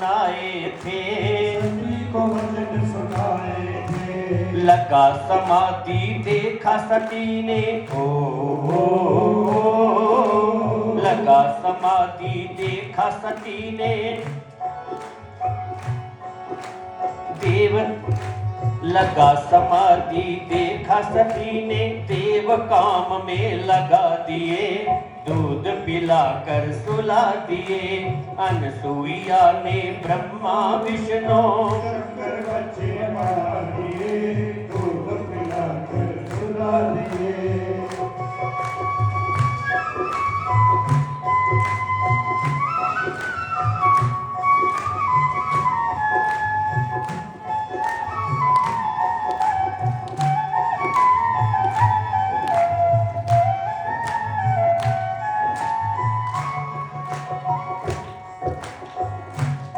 सुनाए थे, सती को वचन सुनाए थे। लगा समाधि देखा सती ने, लगा समाधि देखा सती ने, देव लगा समाधि देखा सती ने, देव काम में लगा दिए, दूध पिलाकर सुला दिए। अनसुईया ने ब्रह्मा विष्णु शंकर बच्चे बना दिए, दूध पिलाकर सुला दिए।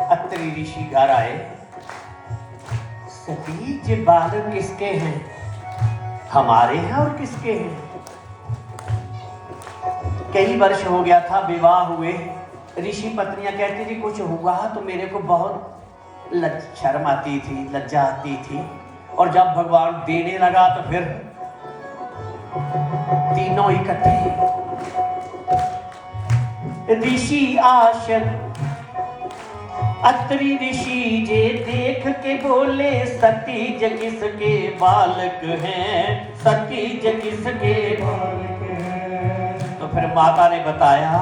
अत्रि ऋषि घर आए, सती ये बालक किसके हैं? हमारे हैं और किसके हैं? कई वर्ष हो गया था विवाह हुए। ऋषि पत्नियां कहती थी कुछ हुआ तो मेरे को बहुत शर्म आती थी, लज्जा आती थी, और जब भगवान देने लगा तो फिर तीनों इकट्ठे। ऋषि आश्रम अत्रि ऋषि जे देख के बोले, सती ज किसके बालक हैं, सती ज किसके बालक हैं। तो फिर माता ने बताया,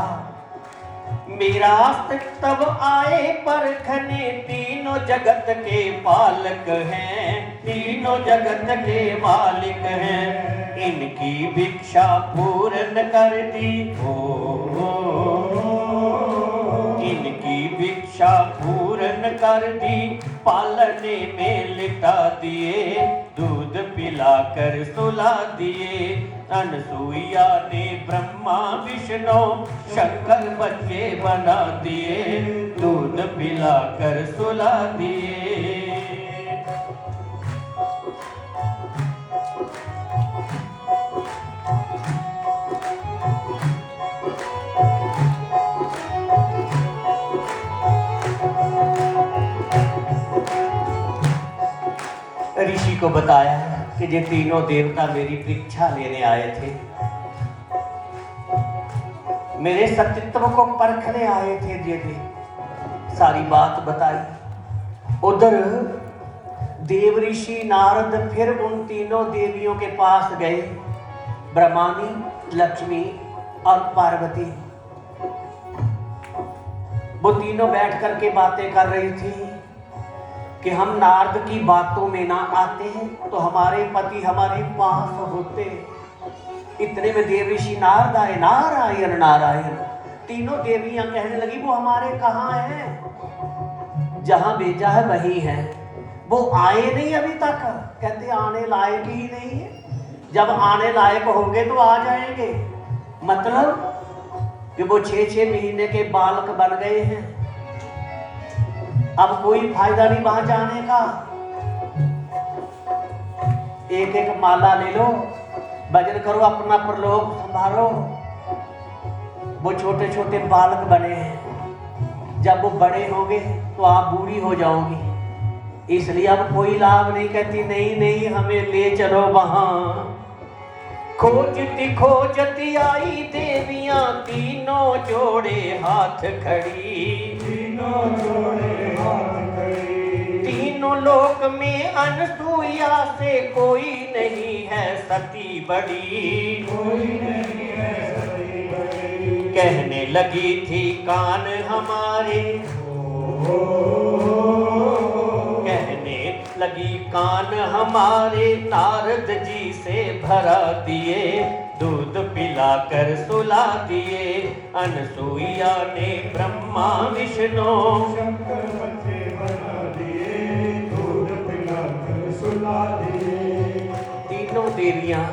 मेरा तब आए परखने, तीनों जगत के पालक हैं, तीनों जगत के मालिक हैं, इनकी भिक्षा पूर्ण कर दी, इनकी भिक्षा पूर्ण कर दी, पालने में लिटा दिए, दूध पिलाकर सुला दिए। अनसुईया ने ब्रह्मा विष्णु शंकर बच्चे बना दिए, दूध पिलाकर सुला दिए। ऋषि को बताया कि ये तीनों देवता मेरी परीक्षा लेने आए थे, मेरे सतीत्व को परखने आए थे। ये सारी बात बताई। उधर देव ऋषि नारद फिर उन तीनों देवियों के पास गए, ब्रह्मानी, लक्ष्मी और पार्वती। वो तीनों बैठ करके बातें कर रही थी कि हम नारद की बातों में ना आते हैं तो हमारे पति हमारे पास होते। इतने में देव ऋषि नारद आए, नारायण नारायण। तीनों देवियां कहने लगी, वो हमारे कहाँ हैं? जहां भेजा है वही है, वो आए नहीं अभी तक। कहते आने लायक ही नहीं है, जब आने लायक होंगे तो आ जाएंगे। मतलब कि वो 6-6 महीने के बालक बन गए हैं, अब कोई फायदा नहीं वहां जाने का। एक एक माला ले लो, भजन करो, अपना प्रलोभ संभालो। वो छोटे छोटे बालक बने हैं, जब वो बड़े होंगे तो आप बूढ़ी हो जाओगी, इसलिए अब कोई लाभ नहीं। कहती नहीं नहीं, हमें ले चलो वहां। खोजती खोजती आई देवियां, तीनों जोड़े हाथ खड़ी, तीनों जोड़े हाथ खड़ी। तीनों लोक में अनसुईया से कोई नहीं है सती बड़ी, कोई नहीं है सती बड़ी। कहने लगी थी कान हमारे, कहने लगी कान हमारे, नारद जी से भरा दिए, दूध पिलाकर सुला दिए। अनसुईया ने ब्रह्मा विष्णु शंकर बच्चे बना दिए, दूध पिलाकर सुला दिए। तीनों देवियां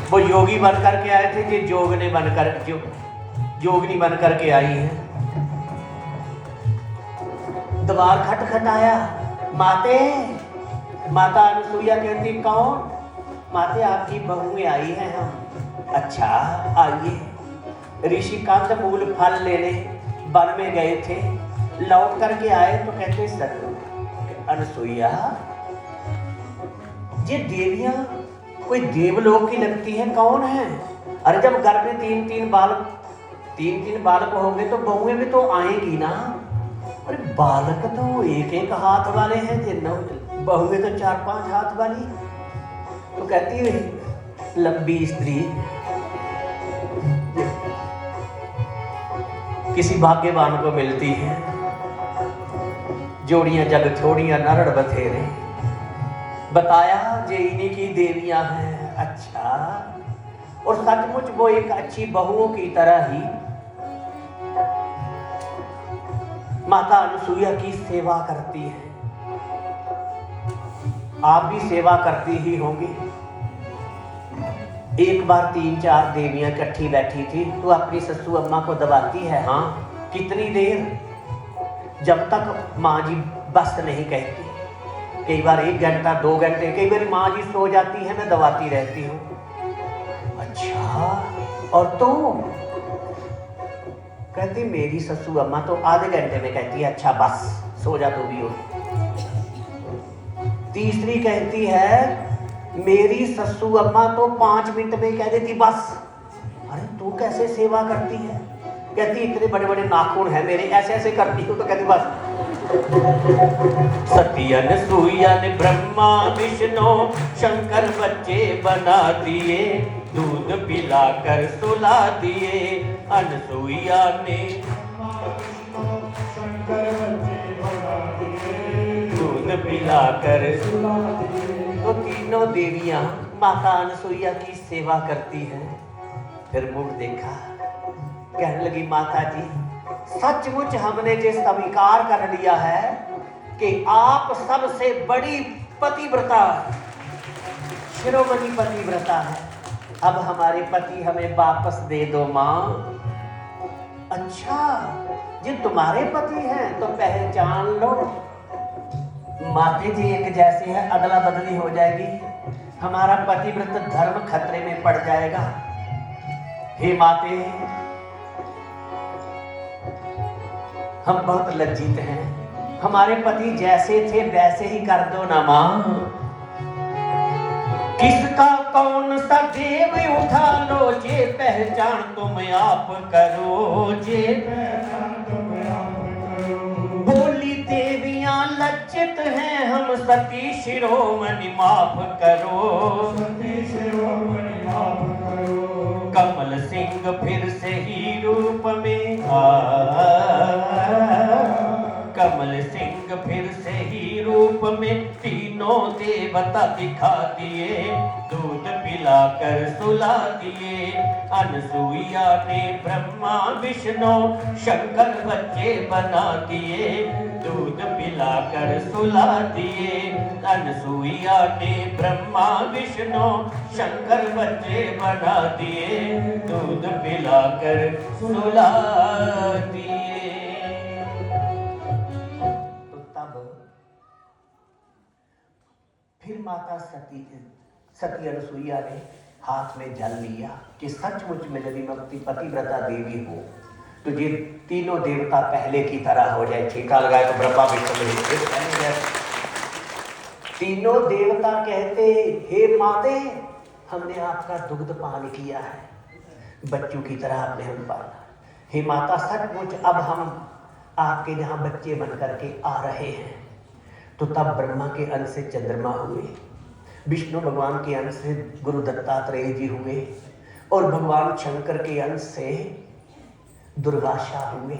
वो योगी बन करके आए थे, जो जोगने बनकर जोगनी बन करके आई है। द्वार खटखटाया, माते, माता अनसुईया कहती कौन? माते आपकी बहुएं आई हैं हम। अच्छा आइए। ऋषि कंद मूल फल लेने वन में गए थे, लौट करके आए तो कहते सर अनसुईया, ये देवियां कोई देवलोक की लगती है, कौन है? अरे जब घर में तीन तीन बालक होंगे तो बहुएं भी तो आएंगी ना। अरे बालक तो एक एक हाथ वाले हैं, जिन बहुएं तो 4-5 हाथ वाली। तो कहती है लंबी स्त्री किसी भाग्यवान को मिलती है, जोड़ियां जग छोड़ियां नरड़ बथेरे। बताया जे इन्हीं की देवियां हैं। अच्छा, और सचमुच वो एक अच्छी बहुओं की तरह ही माता अनुसुईया की सेवा करती है। आप भी सेवा करती ही होंगी। एक बार 3-4 देवियां इकट्ठी बैठी थी तो अपनी ससु अम्मा को दबाती है। हाँ, कितनी देर? जब तक माँ जी बस नहीं कहती। कई बार 1 घंटा 2 घंटे, कई बार माँ जी सो जाती है, मैं दबाती रहती हूँ। अच्छा, और तो कहती मेरी ससु अम्मा तो आधे घंटे में कहती है अच्छा बस सो जा तो भी हो। तीसरी कहती है मेरी ससु अम्मा तो 5 मिनट में कह देती बस। अरे तू कैसे सेवा करती है? कहती इतने बड़े बड़े नाखून है मेरे, ऐसे ऐसे करती हूँ तो कहती बस। सती अनसुईया ने ब्रह्मा विष्णु शंकर बच्चे बना दिए, दूध पिलाकर सुला दिए। अनसुईया ने शंकर बच्चे बना दिए, दूध पिलाकर सुला दिए। तो तीनों देवियां माता अनसुईया की सेवा करती हैं। फिर मुड़ देखा, कहने लगी माता जी सचमुच हमने जो स्वीकार कर लिया है कि आप सबसे बड़ी पतिव्रता, शिरोमणि पतिव्रता है, अब हमारे पति हमें वापस दे दो माँ। अच्छा, ये तुम्हारे पति हैं तो पहचान लो। माते जी एक जैसे है, अदला बदली हो जाएगी, हमारा पतिव्रत धर्म खतरे में पड़ जाएगा। हे माते, हम बहुत लज्जित हैं, हमारे पति जैसे थे वैसे ही कर दो ना मां। किसका कौन सा देव उठा लो, जे पहचान तुम आप करो, जे पहचान तुम आप करो। बोली देवियां लज्जित हैं हम, सती शिरोमणि माफ करो। सती शिरोमणि माफ करो। कमल सिंह फिर से ही रूप में कमल सिंह फिर से ही रूप में तीनों देवता दिखा दिए, दूध पिलाकर सुला दिए। अनसुईया ने ब्रह्मा विष्णु शंकर बच्चे बना दिए, दूध पिलाकर सुला दिए। अनसुईया ने ब्रह्मा विष्णु शंकर बच्चे बना दिए, दूध पिलाकर सुला दिए। फिर माता सती अनसुईया ने हाथ में जल लिया कि सचमुच में यदि मैं पतिव्रता देवी हूँ तो ये तीनों देवता पहले की तरह हो जाए। छींटा लगाए तो ब्रह्मा विष्णु तीनों देवता कहते हे माते, हमने आपका दुग्ध पान किया है, बच्चों की तरह आपने हम पाला। हे माता, सचमुच अब हम आपके यहाँ बच्चे बन करके आ रहे हैं। तो तब ब्रह्मा के अंश से चंद्रमा हुए, विष्णु भगवान के अंश से गुरु दत्तात्रेय जी हुए, और भगवान शंकर के अंश से दुर्वासा हुए।